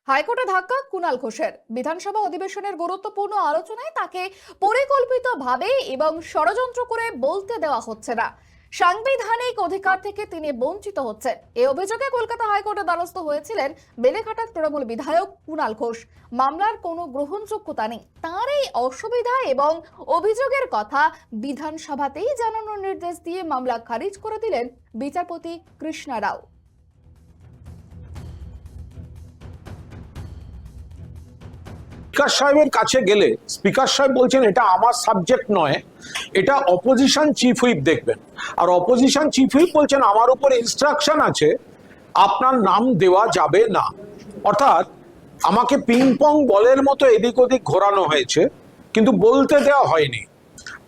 হাইকোর্টে ধাক্কা কুণাল ঘোষের। বিধানসভা অধিবেশনের গুরুত্বপূর্ণ আলোচনায় তাকে পরিকল্পিতভাবে এবং ষড়যন্ত্র করে বলতে দেওয়া হচ্ছে না। সাংবিধানিক অধিকার থেকে তিনি বঞ্চিত হচ্ছেন। এই অভিযোগে কলকাতা হাইকোর্টে দ্বারস্থ হয়েছিলেন বেলেঘাটার তৃণমূল বিধায়ক কুণাল ঘোষ। মামলার কোনো গ্রহণযোগ্যতা নেই। তার এই অসুবিধা এবং অভিযোগের কথা বিধানসভাতেই জানানোর নির্দেশ দিয়ে মামলা খারিজ করে দিলেন বিচারপতি কৃষ্ণা রাও। স্পিকার সাহেবের কাছে গেলে স্পিকার সাহেব বলছেন এটা আমার সাবজেক্ট নয়, এটা অপোজিশন চিফ হুইপ দেখবেন। আর অপোজিশন চিফ হুইপ বলছেন আমার উপর ইনস্ট্রাকশন আছে, আপনার নাম দেওয়া যাবে না। অর্থাৎ আমাকে পিং পং বলের মতো এদিক ওদিক ঘোরানো হয়েছে, কিন্তু বলতে দেওয়া হয়নি।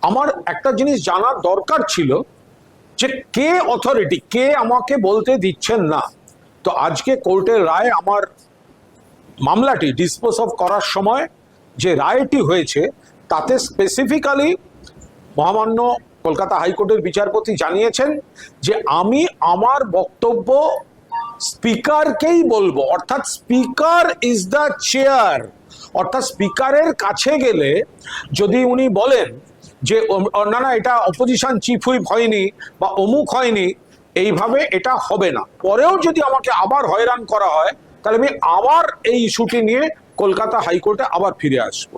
আমার একটা জিনিস জানার দরকার ছিল যে কে অথরিটি, কে আমাকে বলতে দিচ্ছেন না। তো আজকে কোর্টের রায় আমার মামলাটি ডিসপোজ অফ করার সময় যে রায়টি হয়েছে তাতে স্পেসিফিক্যালি মহামান্য কলকাতা হাইকোর্টের বিচারপতি জানিয়েছেন যে আমি আমার বক্তব্য স্পিকারকেই বলবো, অর্থাৎ স্পিকার ইজ দ্য চেয়ার। অর্থাৎ স্পিকারের কাছে গেলে যদি উনি বলেন যে না না এটা অপোজিশন চিফ হুইপ হয়নি বা অমুক হয়নি, এইভাবে এটা হবে না। পরেও যদি আমাকে আবার হয়রান করা হয় তাহলে আমি আবার এই ইস্যুটি নিয়ে কলকাতা হাইকোর্টে আবার ফিরে আসবো।